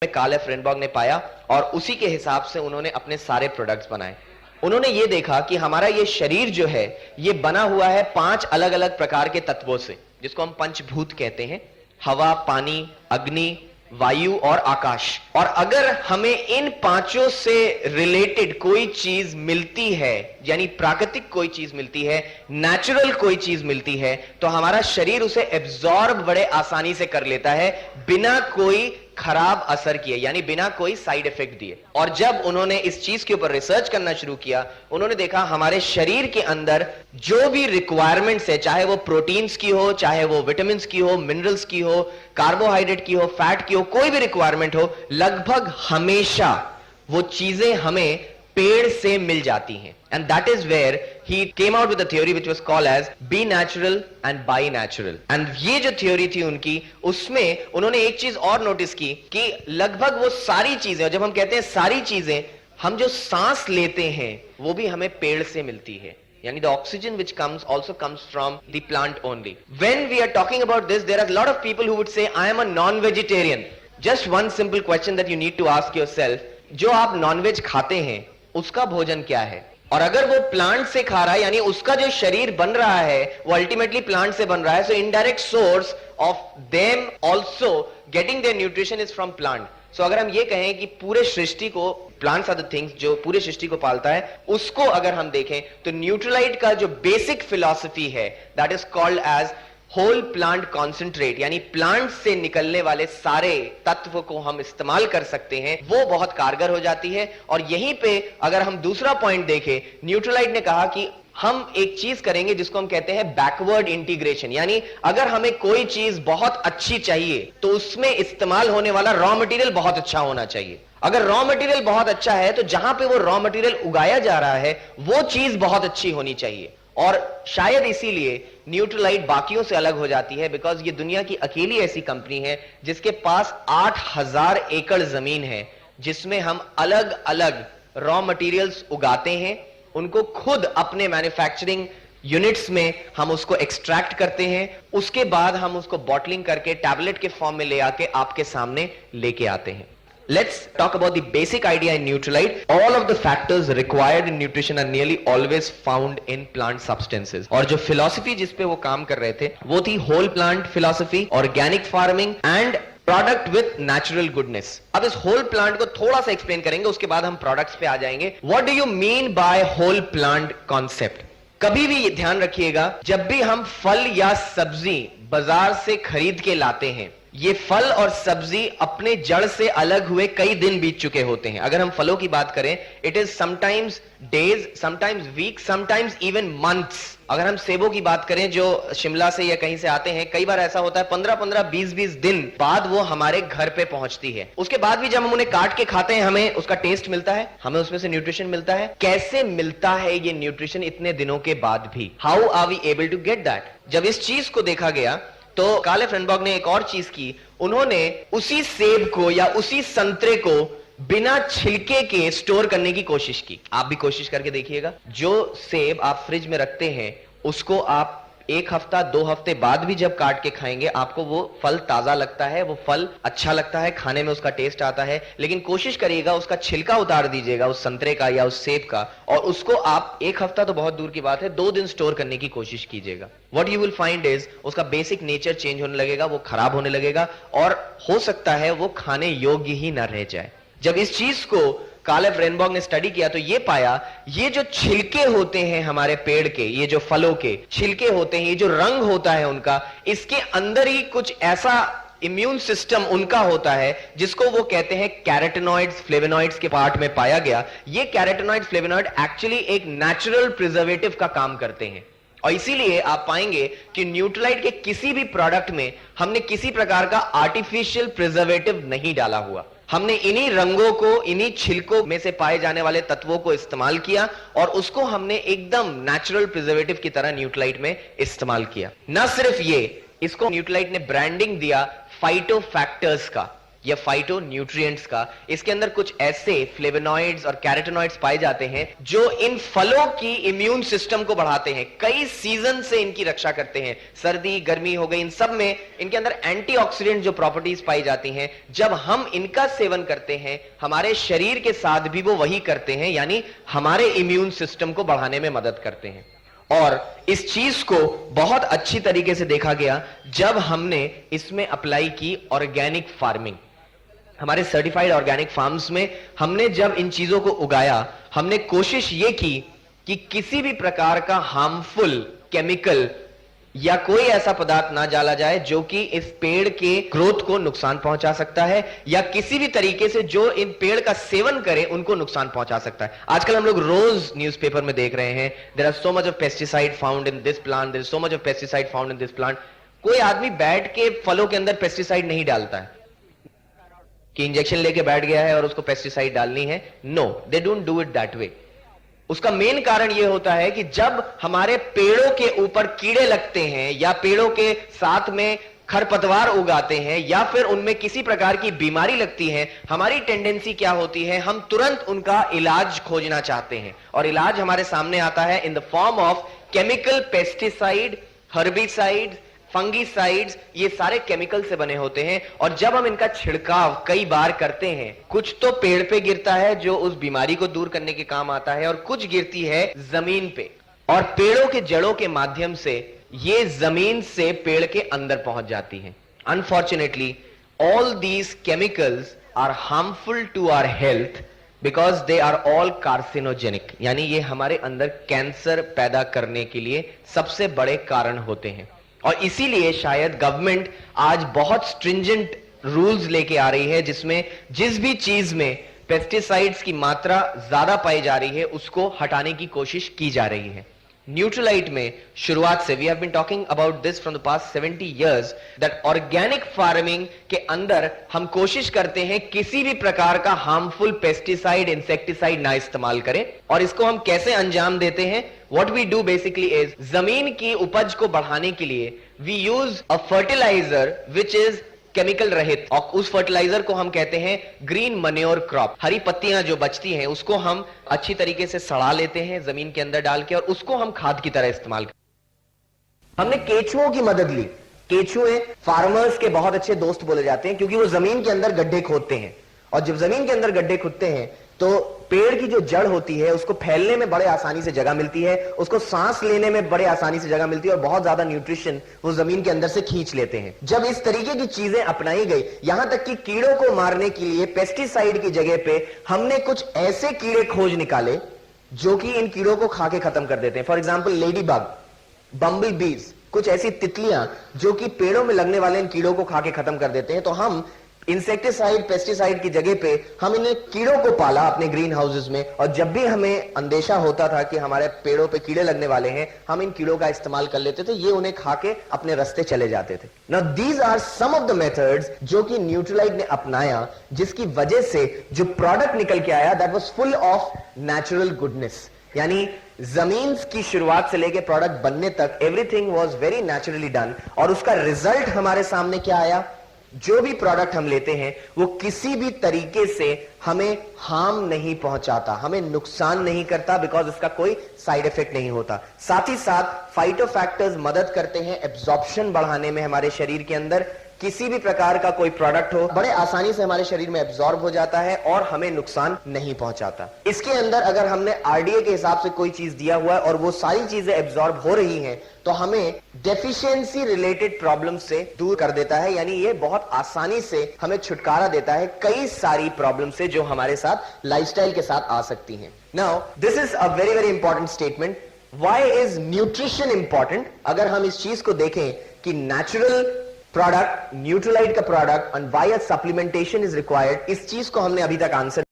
Karl F रेनबॉर्ग ने पाया और उसी के हिसाब से उन्होंने अपने सारे प्रोडक्ट्स बनाए। उन्होंने ये देखा कि हमारा ये शरीर जो है ये बना हुआ है 5 अलग अलग प्रकार के तत्वों से, जिसको हम पंचभूत कहते हैं, हवा, पानी, अग्नि, वायु और आकाश। और अगर हमें इन पांचों से रिलेटेड कोई चीज मिलती है, यानी प्राकृतिक कोई चीज मिलती है, नेचुरल कोई चीज मिलती है, तो हमारा शरीर उसे एब्जॉर्ब बड़े आसानी से कर लेता है बिना कोई खराब असर किए, यानी बिना कोई साइड इफेक्ट दिए। और जब उन्होंने इस चीज के ऊपर रिसर्च करना शुरू किया, उन्होंने देखा हमारे शरीर के अंदर जो भी रिक्वायरमेंट्स है, चाहे वो प्रोटीन्स की हो, चाहे वो विटामिन की हो, मिनरल्स की हो, कार्बोहाइड्रेट की हो, फैट की हो, कोई भी रिक्वायरमेंट हो, लगभग हमेशा वो चीजें हमें पेड़ से मिल जाती हैं। And that is where he came out with a theory which was called as be natural and buy natural. And ये जो थ्योरी थी उनकी, उसमें उन्होंने एक चीज और नोटिस की कि लगभग वो सारी चीजें, और जब हम कहते हैं सारी चीजें, हम जो सांस लेते हैं वो भी हमें पेड़ से मिलती है, यानी the oxygen which comes also comes from the plant only. When we are talking about this, there are a lot of people who would say I am a non-vegetarian. Just one simple question that you need to ask yourself, जो आप nonveg खाते हैं उसका भोजन क्या है? और अगर वो प्लांट से खा रहा है, यानी उसका जो शरीर बन रहा है वो अल्टीमेटली प्लांट से बन रहा है, so indirect source of them also getting their nutrition is from plant. So अगर हम ये कहें कि पूरे सृष्टि को, प्लांट्स आर द थिंग्स जो पूरे सृष्टि को पालता है, उसको अगर हम देखें तो न्यूट्रलाइट का जो बेसिक फिलॉसफी है that is called as whole plant concentrate, यानी प्लांट से निकलने वाले सारे तत्व को हम इस्तेमाल कर सकते हैं, वो बहुत कारगर हो जाती है। और यहीं पे अगर हम दूसरा पॉइंट देखें, न्यूट्रलाइट ने कहा कि हम एक चीज करेंगे जिसको हम कहते हैं बैकवर्ड इंटीग्रेशन, यानी अगर हमें कोई चीज बहुत अच्छी चाहिए तो उसमें इस्तेमाल होने वाला रॉ मटेरियल बहुत अच्छा होना चाहिए। अगर रॉ मटेरियल बहुत अच्छा है तो जहां पे वो रॉ मटेरियल उगाया जा रहा है वो चीज बहुत अच्छी होनी चाहिए। और शायद इसीलिए न्यूट्रलाइट बाकियों से अलग हो जाती है, बिकॉज ये दुनिया की अकेली ऐसी कंपनी है जिसके पास 8000 एकड़ जमीन है, जिसमें हम अलग अलग रॉ मटेरियल्स उगाते हैं, उनको खुद अपने मैन्युफैक्चरिंग यूनिट्स में हम उसको एक्सट्रैक्ट करते हैं, उसके बाद हम उसको बॉटलिंग करके टैबलेट के फॉर्म में ले आके आपके सामने लेके आते हैं। Let's talk about the basic idea in Nutrilite. All of the factors required in nutrition are nearly always found in plant substances. और जो philosophy जिस पे वो काम कर रहे थे वो थी whole plant philosophy, organic farming and product with natural goodness. अब इस whole plant को थोड़ा सा explain करेंगे, उसके बाद हम products पे आ जाएंगे। What do you mean by whole plant concept? कभी भी ये ध्यान रखिएगा, जब भी हम फल या सब्जी बाजार से खरीद के लाते हैं, ये फल और सब्जी अपने जड़ से अलग हुए कई दिन बीत चुके होते हैं। अगर हम फलों की बात करें, it is sometimes days, sometimes week, sometimes even months. अगर हम सेबों की बात करें जो शिमला से या कहीं से आते हैं, कई बार ऐसा होता है 15-15, 20-20 दिन बाद वो हमारे घर पे पहुंचती है। उसके बाद भी जब हम उन्हें काट के खाते हैं, हमें उसका टेस्ट मिलता है, हमें उसमें से न्यूट्रिशन मिलता है। कैसे मिलता है ये न्यूट्रिशन इतने दिनों के बाद भी? How are we able to get that? जब इस चीज को देखा गया तो कार्ल एफ रेनबॉर्ग ने एक और चीज की, उन्होंने उसी सेब को या उसी संतरे को बिना छिलके के स्टोर करने की कोशिश की। आप भी कोशिश करके देखिएगा, जो सेब आप फ्रिज में रखते हैं उसको आप 1 हफ्ता 2 हफ्ते बाद भी जब काट के खाएंगे, आपको वो फल ताजा लगता है, वो फल अच्छा लगता है, खाने में उसका टेस्ट आता है। लेकिन कोशिश करिएगा उसका छिलका उतार दीजिएगा उस संतरे का या उस सेब का, और उसको आप 1 हफ्ता तो बहुत दूर की बात है, 2 दिन स्टोर करने की कोशिश कीजिएगा। What you will find is उसका बेसिक नेचर चेंज होने लगेगा, वो खराब होने लगेगा और हो सकता है वो खाने योग्य ही ना रह जाए। जब इस चीज को कार्ल एफ रेनबॉर्ग ने स्टडी किया तो ये पाया, ये जो छिलके होते हैं हमारे पेड़ के, ये जो फलों के छिलके होते हैं, ये जो रंग होता है उनका, इसके अंदर ही कुछ ऐसा इम्यून सिस्टम उनका होता है जिसको वो कहते हैं कैरोटीनॉइड्स, फ्लेवोनॉइड्स के पार्ट में पाया गया। ये कैरोटीनॉइड, फ्लेवोनॉइड एक्चुअली एक नेचुरल प्रिजर्वेटिव का काम करते हैं। और इसीलिए आप पाएंगे कि न्यूट्रलाइट के किसी भी प्रोडक्ट में हमने किसी प्रकार का आर्टिफिशियल प्रिजर्वेटिव नहीं डाला हुआ। हमने इन्हीं रंगों को, इन्हीं छिलकों में से पाए जाने वाले तत्वों को इस्तेमाल किया और उसको हमने एकदम नेचुरल प्रिजर्वेटिव की तरह न्यूट्रलाइट में इस्तेमाल किया। न सिर्फ ये, इसको न्यूट्रलाइट ने ब्रांडिंग दिया फाइटो फैक्टर्स का। या फाइटो न्यूट्रिएंट्स का। इसके अंदर कुछ ऐसे फ्लेवोनॉइड्स और कैरोटीनॉइड्स पाए जाते हैं जो इन फलों की इम्यून सिस्टम को बढ़ाते हैं, कई सीजन से इनकी रक्षा करते हैं। सर्दी गर्मी हो गई, इन सब में इनके अंदर एंटीऑक्सीडेंट जो प्रॉपर्टीज पाई जाती हैं, जब हम इनका सेवन करते हैं हमारे शरीर के साथ भी वो वही करते हैं, यानी हमारे इम्यून सिस्टम को बढ़ाने में मदद करते हैं। और इस चीज को बहुत अच्छी तरीके से देखा गया जब हमने इसमें अप्लाई की ऑर्गेनिक फार्मिंग। हमारे सर्टिफाइड ऑर्गेनिक फार्म्स में हमने जब इन चीजों को उगाया, हमने कोशिश यह की कि किसी भी प्रकार का हार्मफुल केमिकल या कोई ऐसा पदार्थ ना डाला जाए जो कि इस पेड़ के ग्रोथ को नुकसान पहुंचा सकता है, या किसी भी तरीके से जो इन पेड़ का सेवन करे उनको नुकसान पहुंचा सकता है। आजकल हम लोग रोज न्यूज़पेपर में देख रहे हैं, there are so much of pesticide found in this plant, there is so much of pesticide found in this plant. कोई आदमी बैठ के फलों के अंदर पेस्टिसाइड नहीं डालता है कि इंजेक्शन लेके बैठ गया है और उसको पेस्टिसाइड डालनी है। No, they don't do it that way. उसका मेन कारण यह होता है कि जब हमारे पेड़ों के ऊपर कीड़े लगते हैं या पेड़ों के साथ में खरपतवार उगाते हैं या फिर उनमें किसी प्रकार की बीमारी लगती है, हमारी टेंडेंसी क्या होती है, हम तुरंत उनका इलाज खोजना चाहते हैं। और इलाज हमारे सामने आता है in the form of chemical pesticide, herbicide, fungicides. ये सारे केमिकल से बने होते हैं और जब हम इनका छिड़काव कई बार करते हैं, कुछ तो पेड़ पे गिरता है जो उस बीमारी को दूर करने के काम आता है और कुछ गिरती है जमीन पे, और पेड़ों के जड़ों के माध्यम से ये जमीन से पेड़ के अंदर पहुंच जाती है। Unfortunately all these chemicals are harmful to our health because they are all carcinogenic, यानी ये हमारे अंदर कैंसर पैदा करने के लिए सबसे बड़े कारण होते हैं। और इसीलिए शायद गवर्नमेंट आज बहुत स्ट्रिंजेंट रूल्स लेके आ रही है जिसमें जिस भी चीज में पेस्टिसाइड्स की मात्रा ज्यादा पाई जा रही है उसको हटाने की कोशिश की जा रही है। न्यूट्रलाइट में शुरुआत से we have been talking about this from the past 70 years that organic farming के अंदर हम कोशिश करते हैं किसी भी प्रकार का हार्मफुल पेस्टिसाइड, इंसेक्टिसाइड ना इस्तेमाल करें। और इसको हम कैसे अंजाम देते हैं? What we do basically is, जमीन की उपज को बढ़ाने के लिए we use a fertilizer which is chemical रहित, और उस फर्टिलाइजर को हम कहते हैं ग्रीन मन्योर क्रॉप। हरी पत्तियां जो बचती हैं उसको हम अच्छी तरीके से सड़ा लेते हैं जमीन के अंदर डाल के, और उसको हम खाद की तरह इस्तेमाल करते हैं। हमने केचुओं की मदद ली। केचुए फार्मर्स के बहुत अच्छे दोस्त बोले जाते हैं क्योंकि वो जमीन के अंदर गड्ढे खोदते हैं, और जब जमीन के अंदर गड्ढे खुदते हैं तो पेड़ की जो जड़ होती है उसको फैलने में बड़े आसानी से जगह मिलती है, उसको सांस लेने में बड़े आसानी से जगह मिलती है, और बहुत ज्यादा न्यूट्रिशन वो जमीन के अंदर से खींच लेते हैं। जब इस तरीके की चीजें अपनाई गई, यहां तक कि कीड़ों को मारने के लिए पेस्टिसाइड की जगह पे हमने कुछ ऐसे कीड़े खोज निकाले जो कि इन कीड़ों को खा के खत्म कर देते हैं। फॉर एग्जाम्पल लेडी बग, बम्बल बीज, कुछ ऐसी तितलियां जो कि पेड़ों में लगने वाले इन कीड़ों को खा के खत्म कर देते हैं। तो हम इंसेक्टिसाइड, पेस्टिसाइड की जगह पे हम इन कीड़ों को पाला अपने ग्रीन हाउसेस में, और जब भी हमें अंदेशा होता था कि हमारे पेड़ों पे कीड़े लगने वाले हैं, हम इन कीड़ों का इस्तेमाल कर लेते थे, ये उन्हें खा के अपने रास्ते चले जाते थे। Now these are some of the methods जो कि न्यूट्रलाइट ने अपनाया, जिसकी वजह से जो प्रोडक्ट निकल के आया that was full of natural goodness. यानी जमीन की शुरुआत से लेके प्रोडक्ट बनने तक everything was very naturally done, और उसका रिजल्ट हमारे सामने क्या आया? जो भी प्रोडक्ट हम लेते हैं वो किसी भी तरीके से हमें हार्म नहीं पहुंचाता, हमें नुकसान नहीं करता, बिकॉज इसका कोई साइड इफेक्ट नहीं होता। साथ ही साथ फाइटो फैक्टर्स मदद करते हैं एब्जॉर्प्शन बढ़ाने में हमारे शरीर के अंदर। किसी भी प्रकार का कोई प्रोडक्ट हो बड़े आसानी से हमारे शरीर में एब्जॉर्ब हो जाता है और हमें नुकसान नहीं पहुंचाता। इसके अंदर अगर हमने आरडीए के हिसाब से कोई चीज दिया हुआ है और वो सारी चीजें एब्जॉर्ब हो रही हैं, तो हमें डेफिशिएंसी रिलेटेड प्रॉब्लम से दूर कर देता है। यानी ये बहुत आसानी से हमें छुटकारा देता है कई सारी प्रॉब्लम से जो हमारे साथ लाइफस्टाइल के साथ आ सकती हैं। Now this is a very very important statement. Why is nutrition important? अगर हम इस चीज को देखें कि नेचुरल प्रोडक्ट, न्यूट्रलाइट का product, and why supplementation is required, इस चीज को हमने अभी तक आंसर